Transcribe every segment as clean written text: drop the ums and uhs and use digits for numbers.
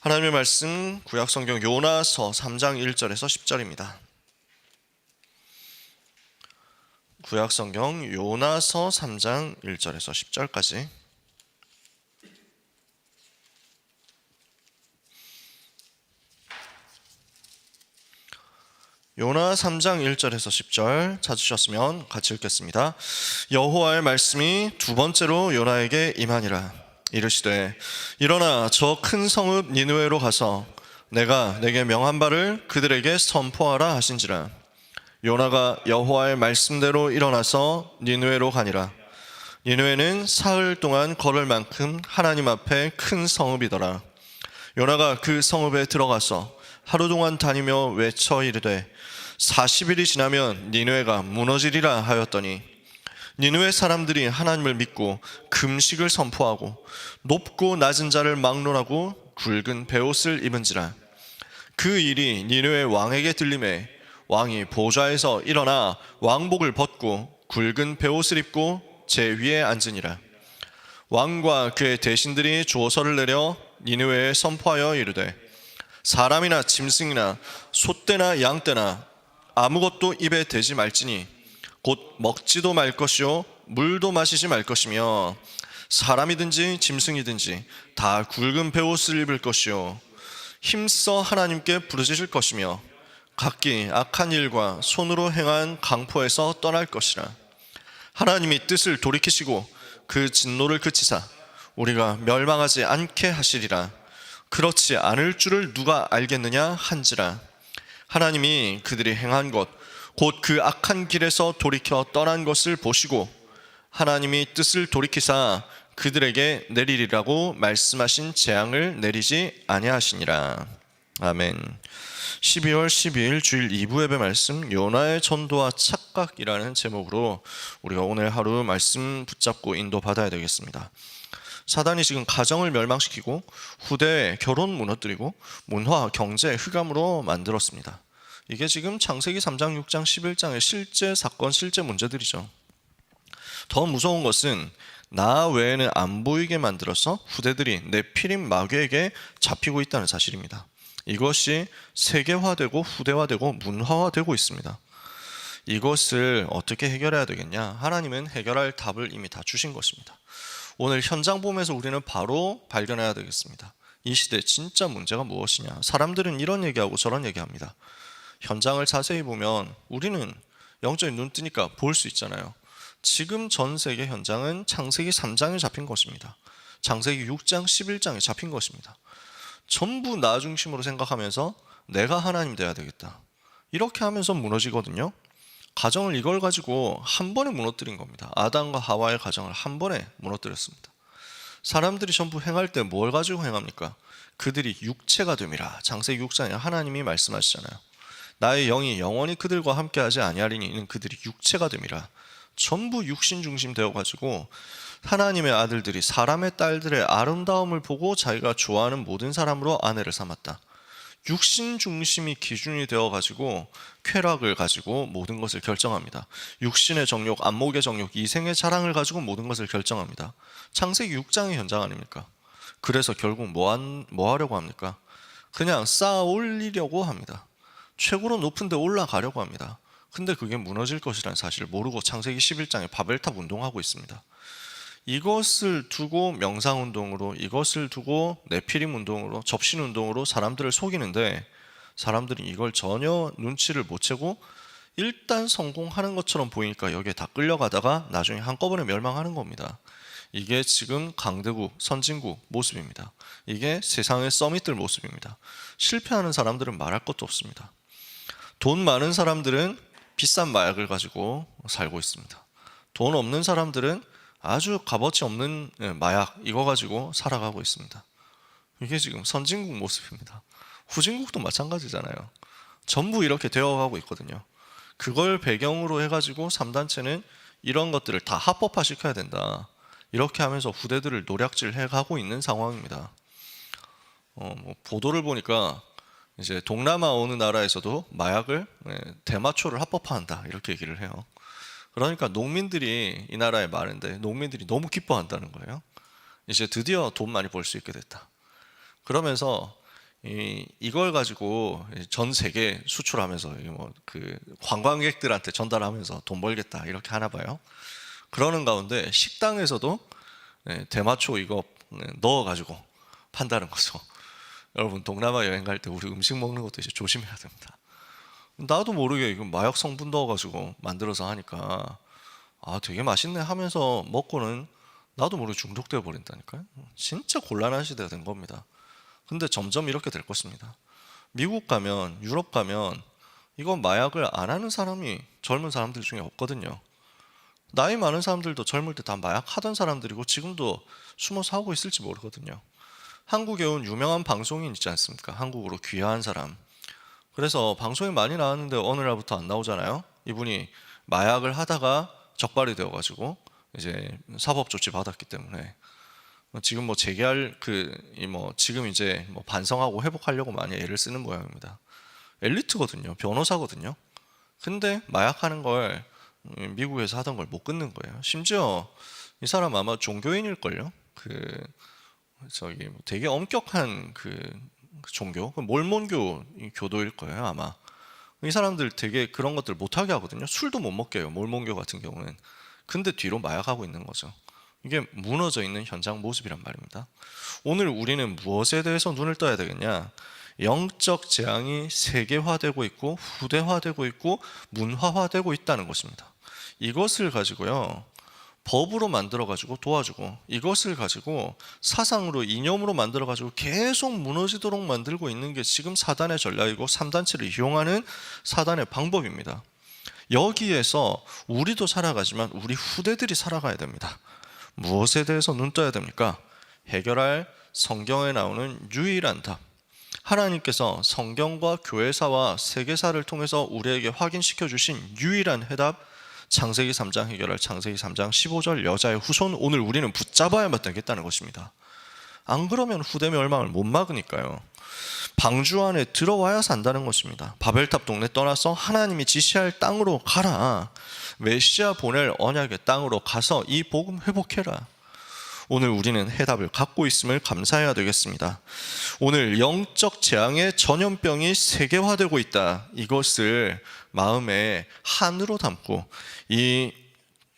하나님의 말씀 구약성경 요나서 3장 1절에서 10절입니다. 구약성경 요나서 3장 1절에서 10절까지. 요나 3장 1절에서 10절 찾으셨으면 같이 읽겠습니다. 여호와의 말씀이 두 번째로 요나에게 임하니라. 이르시되 일어나 저 큰 성읍 니느웨로 가서 내가 내게 명한 바를 그들에게 선포하라 하신지라. 요나가 여호와의 말씀대로 일어나서 니느웨로 가니라. 니느웨는 사흘 동안 걸을 만큼 하나님 앞에 큰 성읍이더라. 요나가 그 성읍에 들어가서 하루 동안 다니며 외쳐 이르되 40일이 지나면 니느웨가 무너지리라 하였더니 니느웨 사람들이 하나님을 믿고 금식을 선포하고 높고 낮은 자를 막론하고 굵은 베옷을 입은지라. 그 일이 니느웨 왕에게 들림에 왕이 보좌에서 일어나 왕복을 벗고 굵은 베옷을 입고 제 위에 앉으니라. 왕과 그의 대신들이 조서를 내려 니느웨에 선포하여 이르되 사람이나 짐승이나 소떼나 양떼나 아무것도 입에 대지 말지니 곧 먹지도 말 것이요 물도 마시지 말 것이며 사람이든지 짐승이든지 다 굵은 베옷을 입을 것이요 힘써 하나님께 부르짖을 것이며 각기 악한 일과 손으로 행한 강포에서 떠날 것이라. 하나님이 뜻을 돌이키시고 그 진노를 그치사 우리가 멸망하지 않게 하시리라. 그렇지 않을 줄을 누가 알겠느냐 한지라. 하나님이 그들이 행한 것 곧 그 악한 길에서 돌이켜 떠난 것을 보시고 하나님이 뜻을 돌이키사 그들에게 내리리라고 말씀하신 재앙을 내리지 아니하시니라. 아멘. 12월 12일 주일 2부 예배 말씀 요나의 전도와 착각이라는 제목으로 우리가 오늘 하루 말씀 붙잡고 인도받아야 되겠습니다. 사단이 지금 가정을 멸망시키고 후대의 결혼 무너뜨리고 문화, 경제, 흑암으로 만들었습니다. 이게 지금 창세기 3장, 6장, 11장의 실제 사건, 실제 문제들이죠. 더 무서운 것은 나 외에는 안 보이게 만들어서 후대들이 네피림 마귀에게 잡히고 있다는 사실입니다. 이것이 세계화되고 후대화되고 문화화되고 있습니다. 이것을 어떻게 해결해야 되겠냐? 하나님은 해결할 답을 이미 다 주신 것입니다. 오늘 현장 보면서 우리는 바로 발견해야 되겠습니다. 이 시대 진짜 문제가 무엇이냐? 사람들은 이런 얘기하고 저런 얘기합니다. 현장을 자세히 보면 우리는 영적인 눈 뜨니까 볼 수 있잖아요. 지금 전 세계 현장은 창세기 3장에 잡힌 것입니다. 창세기 6장, 11장에 잡힌 것입니다. 전부 나 중심으로 생각하면서 내가 하나님 돼야 되겠다. 이렇게 하면서 무너지거든요. 가정을 이걸 가지고 한 번에 무너뜨린 겁니다. 아담과 하와의 가정을 한 번에 무너뜨렸습니다. 사람들이 전부 행할 때 뭘 가지고 행합니까? 그들이 육체가 됨이라. 창세기 6장에 하나님이 말씀하시잖아요. 나의 영이 영원히 그들과 함께하지 아니하리니 이는 그들이 육체가 됨이라. 전부 육신 중심 되어가지고 하나님의 아들들이 사람의 딸들의 아름다움을 보고 자기가 좋아하는 모든 사람으로 아내를 삼았다. 육신 중심이 기준이 되어가지고 쾌락을 가지고 모든 것을 결정합니다. 육신의 정욕, 안목의 정욕, 이생의 자랑을 가지고 모든 것을 결정합니다. 창세기 6장의 현장 아닙니까? 그래서 결국 뭐 하려고 합니까? 그냥 쌓아 올리려고 합니다. 최고로 높은 데 올라가려고 합니다. 근데 그게 무너질 것이라는 사실을 모르고 창세기 11장에 바벨탑 운동하고 있습니다. 이것을 두고 명상운동으로, 이것을 두고 네피림 운동으로, 접신운동으로 사람들을 속이는데 사람들이 이걸 전혀 눈치를 못 채고 일단 성공하는 것처럼 보이니까 여기에 다 끌려가다가 나중에 한꺼번에 멸망하는 겁니다. 이게 지금 강대국, 선진국 모습입니다. 이게 세상의 서밋들 모습입니다. 실패하는 사람들은 말할 것도 없습니다. 돈 많은 사람들은 비싼 마약을 가지고 살고 있습니다. 돈 없는 사람들은 아주 값어치 없는 마약 이거 가지고 살아가고 있습니다. 이게 지금 선진국 모습입니다. 후진국도 마찬가지잖아요. 전부 이렇게 되어가고 있거든요. 그걸 배경으로 해가지고 3단체는 이런 것들을 다 합법화시켜야 된다. 이렇게 하면서 후대들을 노략질 해가고 있는 상황입니다. 보도를 보니까 이제 동남아 어느 나라에서도 마약을 대마초를 합법화한다 이렇게 얘기를 해요. 그러니까 농민들이 이 나라에 많은데 농민들이 너무 기뻐한다는 거예요. 이제 드디어 돈 많이 벌 수 있게 됐다. 그러면서 이걸 가지고 전 세계 수출하면서 그 관광객들한테 전달하면서 돈 벌겠다 이렇게 하나 봐요. 그러는 가운데 식당에서도 대마초 이거 넣어가지고 판다는 거죠. 여러분 동남아 여행 갈 때 우리 음식 먹는 것도 이제 조심해야 됩니다. 나도 모르게 이거 마약 성분 넣어가지고 만들어서 하니까 되게 맛있네 하면서 먹고는 나도 모르게 중독되어 버린다니까요. 진짜 곤란한 시대가 된 겁니다. 근데 점점 이렇게 될 것입니다. 미국 가면, 유럽 가면 이거 마약을 안 하는 사람이 젊은 사람들 중에 없거든요. 나이 많은 사람들도 젊을 때 다 마약 하던 사람들이고 지금도 숨어서 하고 있을지 모르거든요. 한국에 온 유명한 방송인 있지 않습니까? 한국으로 귀화한 사람. 그래서 방송에 많이 나왔는데 어느 날부터 안 나오잖아요. 이분이 마약을 하다가 적발이 되어가지고 이제 사법 조치 받았기 때문에 지금 재개할 지금 이제 반성하고 회복하려고 많이 애를 쓰는 모양입니다. 엘리트거든요. 변호사거든요. 근데 마약하는 걸 미국에서 하던 걸 못 끊는 거예요. 심지어 이 사람 아마 종교인일걸요. 되게 엄격한 종교, 몰몬교 교도일 거예요 아마. 이 사람들 되게 그런 것들 못하게 하거든요. 술도 못 먹게 해요, 몰몬교 같은 경우는. 근데 뒤로 마약하고 있는 거죠. 이게 무너져 있는 현장 모습이란 말입니다. 오늘 우리는 무엇에 대해서 눈을 떠야 되겠냐? 영적 재앙이 세계화되고 있고 후대화되고 있고 문화화되고 있다는 것입니다. 이것을 가지고요, 법으로 만들어가지고 도와주고, 이것을 가지고 사상으로 이념으로 만들어가지고 계속 무너지도록 만들고 있는 게 지금 사단의 전략이고 3단체를 이용하는 사단의 방법입니다. 여기에서 우리도 살아가지만 우리 후대들이 살아가야 됩니다. 무엇에 대해서 눈 떠야 됩니까? 해결할 성경에 나오는 유일한 답. 하나님께서 성경과 교회사와 세계사를 통해서 우리에게 확인시켜 주신 유일한 해답, 창세기 3장 해결할 창세기 3장 15절 여자의 후손, 오늘 우리는 붙잡아야만 되겠다는 것입니다. 안 그러면 후대 멸망을 못 막으니까요. 방주 안에 들어와야 산다는 것입니다. 바벨탑 동네 떠나서 하나님이 지시할 땅으로 가라. 메시아 보낼 언약의 땅으로 가서 이 복음 회복해라. 오늘 우리는 해답을 갖고 있음을 감사해야 되겠습니다. 오늘 영적 재앙의 전염병이 세계화되고 있다. 이것을 마음에 한으로 담고 이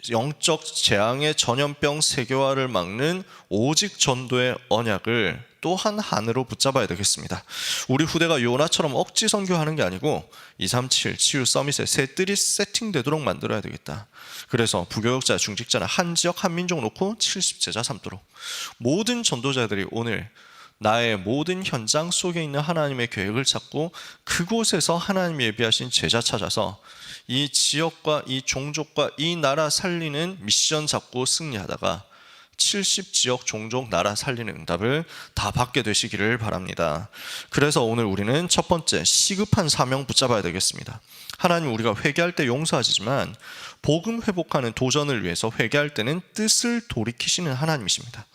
영적 재앙의 전염병 세계화를 막는 오직 전도의 언약을 또한 한으로 붙잡아야 되겠습니다. 우리 후대가 요나처럼 억지 선교하는 게 아니고 237 치유 서밋에 새 뜰이 세팅되도록 만들어야 되겠다. 그래서 부교역자, 중직자는 한 지역 한 민족 놓고 70제자 삼도록, 모든 전도자들이 오늘 나의 모든 현장 속에 있는 하나님의 계획을 찾고 그곳에서 하나님이 예비하신 제자 찾아서 이 지역과 이 종족과 이 나라 살리는 미션 잡고 승리하다가 70지역 종족 나라 살리는 응답을 다 받게 되시기를 바랍니다. 그래서 오늘 우리는 첫 번째, 시급한 사명 붙잡아야 되겠습니다. 하나님, 우리가 회개할 때 용서하시지만 복음 회복하는 도전을 위해서 회개할 때는 뜻을 돌이키시는 하나님이십니다.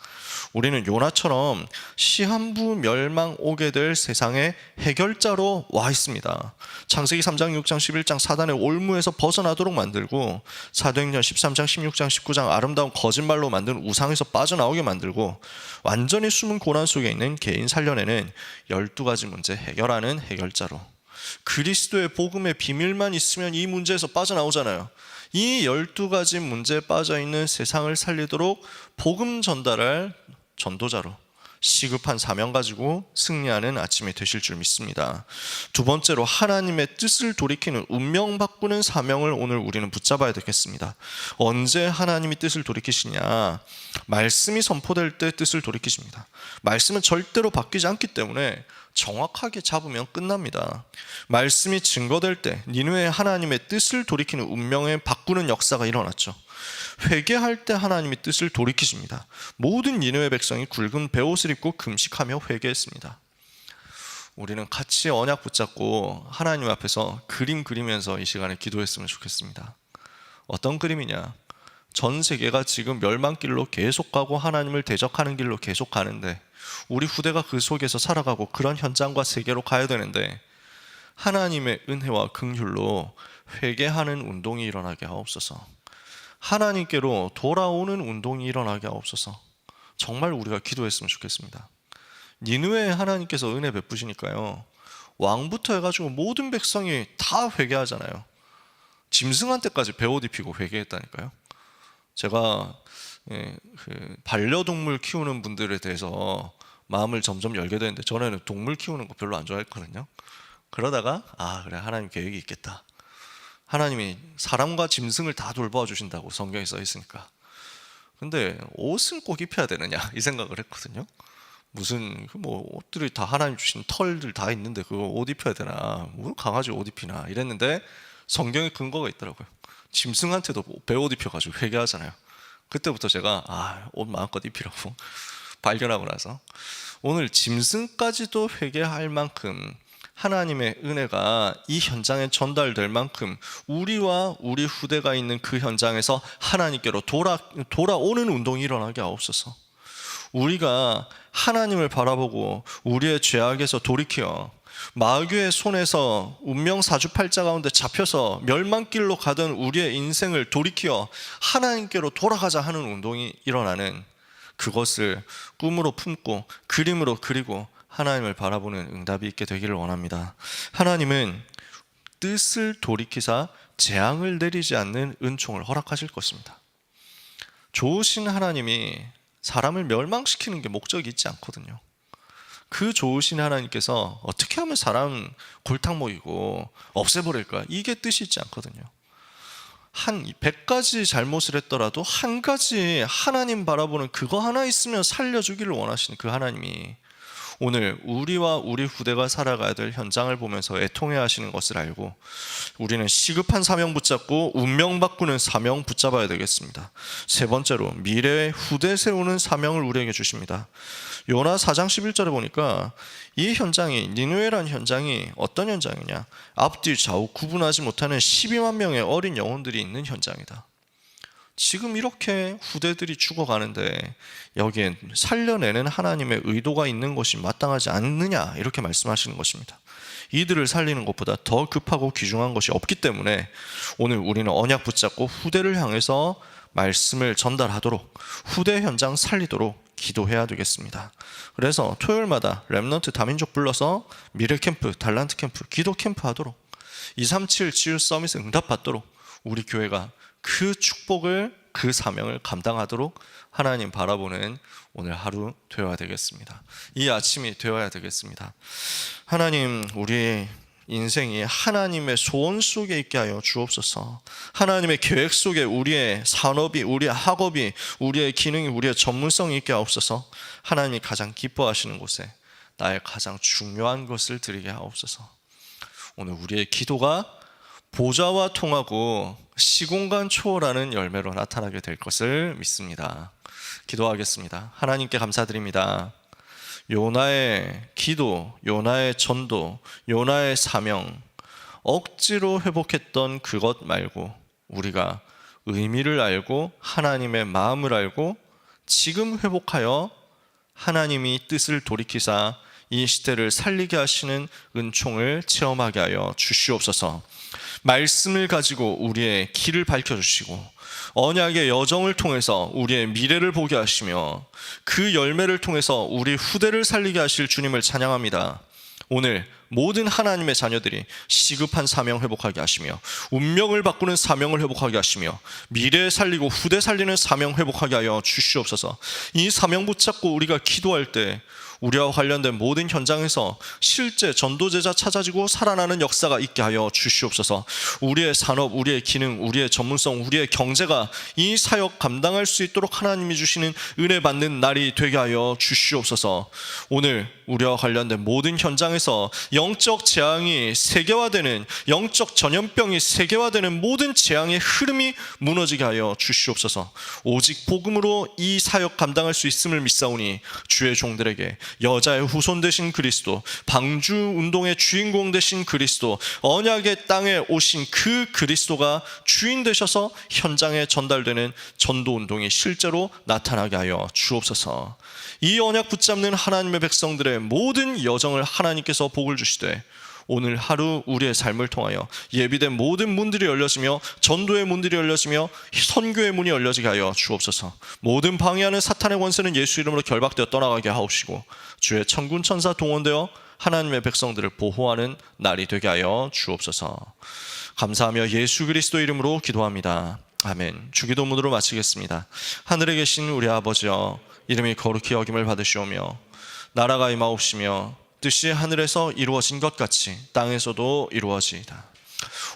우리는 요나처럼 시한부 멸망 오게 될 세상의 해결자로 와 있습니다. 창세기 3장, 6장, 11장 사단의 올무에서 벗어나도록 만들고, 사도행전 13장, 16장, 19장 아름다운 거짓말로 만든 우상에서 빠져나오게 만들고, 완전히 숨은 고난 속에 있는 개인 살려내는 12가지 문제 해결하는 해결자로, 그리스도의 복음의 비밀만 있으면 이 문제에서 빠져나오잖아요. 이 12가지 문제에 빠져있는 세상을 살리도록 복음 전달할 전도자로 시급한 사명 가지고 승리하는 아침이 되실 줄 믿습니다. 두 번째로, 하나님의 뜻을 돌이키는 운명 바꾸는 사명을 오늘 우리는 붙잡아야 되겠습니다. 언제 하나님이 뜻을 돌이키시냐? 말씀이 선포될 때 뜻을 돌이키십니다. 말씀은 절대로 바뀌지 않기 때문에 정확하게 잡으면 끝납니다. 말씀이 증거될 때 니느웨의 하나님의 뜻을 돌이키는 운명에 바꾸는 역사가 일어났죠. 회개할 때 하나님이 뜻을 돌이키십니다. 모든 니느웨 백성이 굵은 베옷을 입고 금식하며 회개했습니다. 우리는 같이 언약 붙잡고 하나님 앞에서 그림 그리면서 이 시간에 기도했으면 좋겠습니다. 어떤 그림이냐? 전 세계가 지금 멸망길로 계속 가고 하나님을 대적하는 길로 계속 가는데, 우리 후대가 그 속에서 살아가고 그런 현장과 세계로 가야 되는데, 하나님의 은혜와 긍휼로 회개하는 운동이 일어나게 하옵소서. 하나님께로 돌아오는 운동이 일어나게 하옵소서. 정말 우리가 기도했으면 좋겠습니다. 니느웨에 하나님께서 은혜 베푸시니까요, 왕부터 해가지고 모든 백성이 다 회개하잖아요. 짐승한 때까지 베옷 입히고 회개했다니까요. 제가 그 반려동물 키우는 분들에 대해서 마음을 점점 열게 되는데, 전에는 동물 키우는 거 별로 안 좋아했거든요. 그러다가 그래, 하나님 계획이 있겠다. 하나님이 사람과 짐승을 다 돌보아 주신다고 성경에 써 있으니까. 근데 옷은 꼭 입혀야 되느냐 이 생각을 했거든요. 무슨 옷들이 다 하나님 주신 털들 다 있는데 그거 옷 입혀야 되나, 뭐 강아지 옷 입히나 이랬는데, 성경에 근거가 있더라고요. 짐승한테도 베옷 입혀가지고 회개하잖아요. 그때부터 제가 옷 마음껏 입히라고 발견하고 나서, 오늘 짐승까지도 회개할 만큼 하나님의 은혜가 이 현장에 전달될 만큼 우리와 우리 후대가 있는 그 현장에서 하나님께로 돌아오는 운동이 일어나게 하옵소서. 우리가 하나님을 바라보고 우리의 죄악에서 돌이켜 마귀의 손에서 운명 사주팔자 가운데 잡혀서 멸망길로 가던 우리의 인생을 돌이켜 하나님께로 돌아가자 하는 운동이 일어나는, 그것을 꿈으로 품고 그림으로 그리고 하나님을 바라보는 응답이 있게 되기를 원합니다. 하나님은 뜻을 돌이키사 재앙을 내리지 않는 은총을 허락하실 것입니다. 좋으신 하나님이 사람을 멸망시키는 게 목적이 있지 않거든요. 그 좋으신 하나님께서 어떻게 하면 사람 골탕 먹이고 없애버릴까, 이게 뜻이 있지 않거든요. 한 100가지 잘못을 했더라도 한 가지 하나님 바라보는 그거 하나 있으면 살려주기를 원하시는 그 하나님이 오늘 우리와 우리 후대가 살아가야 될 현장을 보면서 애통해 하시는 것을 알고, 우리는 시급한 사명 붙잡고 운명 바꾸는 사명 붙잡아야 되겠습니다. 세 번째로, 미래의 후대 세우는 사명을 우리에게 주십니다. 요나 4장 11절에 보니까 이 현장이, 니느웨라는 현장이 어떤 현장이냐, 앞뒤 좌우 구분하지 못하는 12만 명의 어린 영혼들이 있는 현장이다. 지금 이렇게 후대들이 죽어가는데 여기에 살려내는 하나님의 의도가 있는 것이 마땅하지 않느냐, 이렇게 말씀하시는 것입니다. 이들을 살리는 것보다 더 급하고 귀중한 것이 없기 때문에 오늘 우리는 언약 붙잡고 후대를 향해서 말씀을 전달하도록, 후대 현장 살리도록 기도해야 되겠습니다. 그래서 토요일마다 렘넌트 다민족 불러서 미래 캠프, 달란트 캠프, 기도 캠프 하도록, 237 치유 서밋 응답받도록 우리 교회가 그 축복을, 그 사명을 감당하도록 하나님 바라보는 오늘 하루 되어야 되겠습니다. 이 아침이 되어야 되겠습니다. 하나님, 우리 인생이 하나님의 소원 속에 있게 하여 주옵소서. 하나님의 계획 속에 우리의 산업이, 우리의 학업이, 우리의 기능이, 우리의 전문성이 있게 하옵소서. 하나님이 가장 기뻐하시는 곳에 나의 가장 중요한 것을 드리게 하옵소서. 오늘 우리의 기도가 보좌와 통하고 시공간 초월하는 열매로 나타나게 될 것을 믿습니다. 기도하겠습니다. 하나님께 감사드립니다. 요나의 기도, 요나의 전도, 요나의 사명, 억지로 회복했던 그것 말고 우리가 의미를 알고 하나님의 마음을 알고 지금 회복하여 하나님이 뜻을 돌이키사 이 시대를 살리게 하시는 은총을 체험하게 하여 주시옵소서. 말씀을 가지고 우리의 길을 밝혀주시고 언약의 여정을 통해서 우리의 미래를 보게 하시며 그 열매를 통해서 우리 후대를 살리게 하실 주님을 찬양합니다. 오늘 모든 하나님의 자녀들이 시급한 사명 회복하게 하시며 운명을 바꾸는 사명을 회복하게 하시며 미래 살리고 후대 살리는 사명 회복하게 하여 주시옵소서. 이 사명 붙잡고 우리가 기도할 때 우리와 관련된 모든 현장에서 실제 전도제자 찾아지고 살아나는 역사가 있게 하여 주시옵소서. 우리의 산업, 우리의 기능, 우리의 전문성, 우리의 경제가 이 사역 감당할 수 있도록 하나님이 주시는 은혜 받는 날이 되게 하여 주시옵소서. 오늘 우리와 관련된 모든 현장에서 영적 재앙이 세계화되는, 영적 전염병이 세계화되는 모든 재앙의 흐름이 무너지게 하여 주시옵소서. 오직 복음으로 이 사역 감당할 수 있음을 믿사오니 주의 종들에게 여자의 후손 되신 그리스도, 방주 운동의 주인공 되신 그리스도, 언약의 땅에 오신 그 그리스도가 주인 되셔서 현장에 전달되는 전도 운동이 실제로 나타나게 하여 주옵소서. 이 언약 붙잡는 하나님의 백성들의 모든 여정을 하나님께서 복을 주시되 오늘 하루 우리의 삶을 통하여 예비된 모든 문들이 열려지며 전도의 문들이 열려지며 선교의 문이 열려지게 하여 주옵소서. 모든 방해하는 사탄의 권세는 예수 이름으로 결박되어 떠나가게 하옵시고 주의 천군 천사 동원되어 하나님의 백성들을 보호하는 날이 되게 하여 주옵소서. 감사하며 예수 그리스도 이름으로 기도합니다. 아멘. 주기도문으로 마치겠습니다. 하늘에 계신 우리 아버지여, 이름이 거룩히 여김을 받으시오며 나라가 임하옵시며 뜻이 하늘에서 이루어진 것 같이 땅에서도 이루어지이다.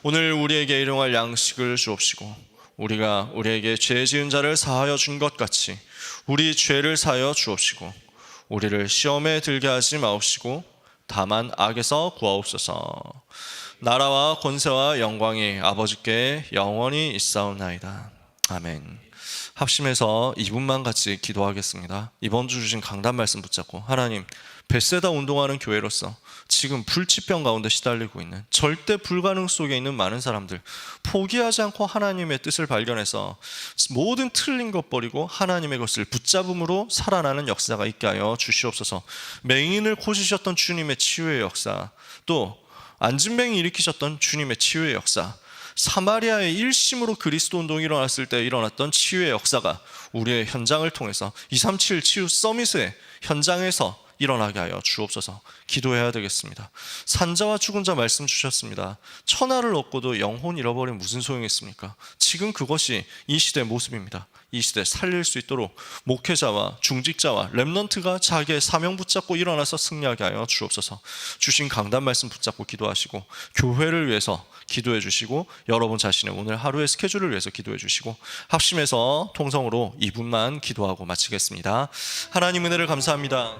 오늘 우리에게 일용할 양식을 주옵시고 우리가 우리에게 죄 지은 자를 사하여 준 것 같이 우리 죄를 사하여 주옵시고 우리를 시험에 들게 하지 마옵시고 다만 악에서 구하옵소서. 나라와 권세와 영광이 아버지께 영원히 있사옵나이다. 아멘. 합심해서 2분만 같이 기도하겠습니다. 이번 주 주신 강단 말씀 붙잡고, 하나님, 벳세다 운동하는 교회로서 지금 불치병 가운데 시달리고 있는, 절대 불가능 속에 있는 많은 사람들, 포기하지 않고 하나님의 뜻을 발견해서 모든 틀린 것 버리고 하나님의 것을 붙잡음으로 살아나는 역사가 있게 하여 주시옵소서. 맹인을 고치셨던 주님의 치유의 역사, 또 안진뱅이 일으키셨던 주님의 치유의 역사, 사마리아의 일심으로 그리스도 운동이 일어났을 때 일어났던 치유의 역사가 우리의 현장을 통해서 237 치유 서밋의 현장에서 일어나게 하여 주옵소서. 기도해야 되겠습니다. 산자와 죽은 자 말씀 주셨습니다. 천하를 얻고도 영혼 잃어버리면 무슨 소용이 있습니까? 지금 그것이 이 시대의 모습입니다. 이 시대 살릴 수 있도록 목회자와 중직자와 렘넌트가 자기의 사명 붙잡고 일어나서 승리하게 하여 주옵소서. 주신 강단 말씀 붙잡고 기도하시고 교회를 위해서 기도해 주시고 여러분 자신의 오늘 하루의 스케줄을 위해서 기도해 주시고 합심해서 통성으로 2분만 기도하고 마치겠습니다. 하나님 은혜를 감사합니다.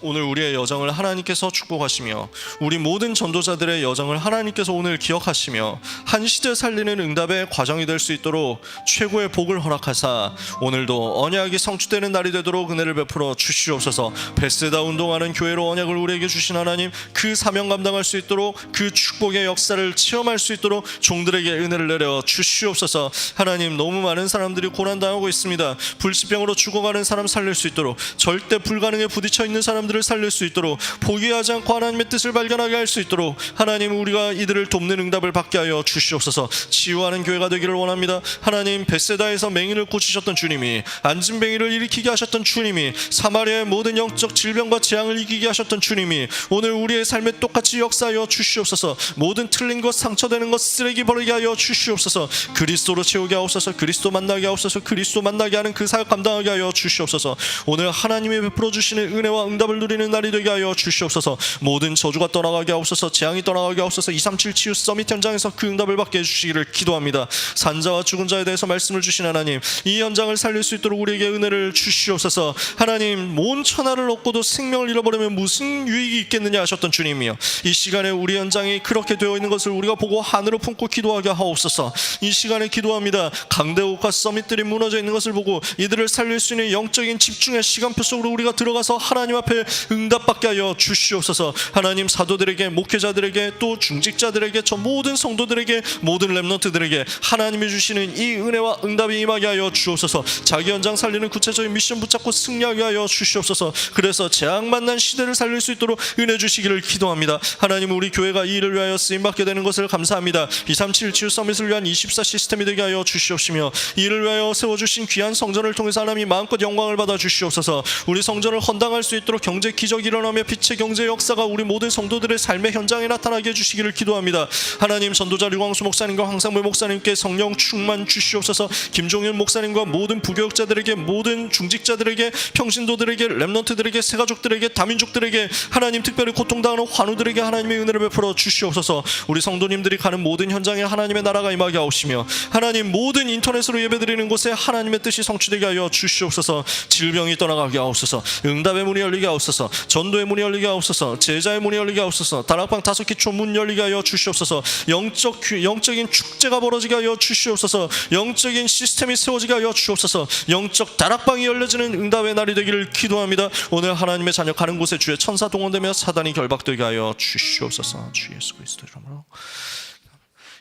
오늘 우리의 여정을 하나님께서 축복하시며 우리 모든 전도자들의 여정을 하나님께서 오늘 기억하시며 한 시대 살리는 응답의 과정이 될 수 있도록 최고의 복을 허락하사 오늘도 언약이 성취되는 날이 되도록 은혜를 베풀어 주시옵소서. 벳세다 운동하는 교회로 언약을 우리에게 주신 하나님, 그 사명 감당할 수 있도록 그 축복의 역사를 체험할 수 있도록 종들에게 은혜를 내려 주시옵소서. 하나님, 너무 많은 사람들이 고난당하고 있습니다. 불치병으로 죽어가는 사람 살릴 수 있도록, 절대 불가능에 부딪혀 있는 사람들 살릴 수 있도록, 포기하지 않고 하나님의 뜻을 발견하게 할 수 있도록 하나님, 우리가 이들을 돕는 응답을 받게 하여 주시옵소서. 치유하는 교회가 되기를 원합니다. 하나님, 벳세다에서 맹인을 고치셨던 주님이, 안진뱅이를 일으키게 하셨던 주님이, 사마리아의 모든 영적 질병과 재앙을 이기게 하셨던 주님이 오늘 우리의 삶에 똑같이 역사하여 주시옵소서. 모든 틀린 것, 상처되는 것, 쓰레기 버리게 하여 주시옵소서. 그리스도로 채우게 하옵소서. 그리스도 만나게 하옵소서. 그리스도 만나게 하는 그 사역 감당하게 하여 주시옵소서. 오늘 하나님이 베풀어 주시는 은혜와 응답을 누리는 날이 되게 하여 주시옵소서. 모든 저주가 떠나가게 하옵소서. 재앙이 떠나가게 하옵소서. 237 치유 서밋 현장에서 그 응답을 받게 해주시기를 기도합니다. 산자와 죽은 자에 대해서 말씀을 주신 하나님, 이 현장을 살릴 수 있도록 우리에게 은혜를 주시옵소서. 하나님, 온 천하를 얻고도 생명을 잃어버리면 무슨 유익이 있겠느냐 하셨던 주님이여, 이 시간에 우리 현장이 그렇게 되어 있는 것을 우리가 보고 하늘을 품고 기도하게 하옵소서. 이 시간에 기도합니다. 강대국과 서밋들이 무너져 있는 것을 보고 이들을 살릴 수 있는 영적인 집중의 시간표 속으로 우리가 들어가서 하나님 앞에 응답받게 하여 주시옵소서. 하나님, 사도들에게, 목회자들에게, 또 중직자들에게, 저 모든 성도들에게, 모든 렘넌트들에게 하나님이 주시는 이 은혜와 응답이 임하게 하여 주옵소서. 자기 현장 살리는 구체적인 미션 붙잡고 승리하게 하여 주시옵소서. 그래서 재앙 만난 시대를 살릴 수 있도록 은혜 주시기를 기도합니다. 하나님, 우리 교회가 이 일을 위하여 쓰임받게 되는 것을 감사합니다. 237 치유 서밋을 위한 24 시스템이 되게 하여 주시옵시며 이 일을 위하여 세워주신 귀한 성전을 통해서 하나님이 마음껏 영광을 받아 주시옵소서. 우리 성전을 헌당할 수 있도록 경제 기적이 일어나며 빛의 경제 역사가 우리 모든 성도들의 삶의 현장에 나타나게 해주시기를 기도합니다. 하나님, 전도자 류광수 목사님과 황상배 목사님께 성령 충만 주시옵소서. 김종현 목사님과 모든 부교역자들에게, 모든 중직자들에게, 평신도들에게, 렘넌트들에게, 새가족들에게, 다민족들에게, 하나님, 특별히 고통당하는 환우들에게 하나님의 은혜를 베풀어 주시옵소서. 우리 성도님들이 가는 모든 현장에 하나님의 나라가 임하게 하옵시며 하나님, 모든 인터넷으로 예배드리는 곳에 하나님의 뜻이 성취되게 하여 주시옵소서. 질병이 떠나가게 하옵소서. 응답의 문이 열리게 하옵소서. 전도의 문이 열리게 하옵소서. 제자의 문이 열리게 하옵소서. 다락방 5기초 문 열리게 하여 주시옵소서. 영적인 축제가 벌어지게 하여 주시옵소서. 영적인 시스템이 세워지게 하여 주옵소서. 영적 다락방이 열려지는 응답의 날이 되기를 기도합니다. 오늘 하나님의 자녀 가는 곳에 주의 천사 동원되며 사단이 결박되게 하여 주시옵소서. 주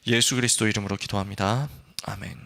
예수 그리스도 이름으로 기도합니다. 아멘.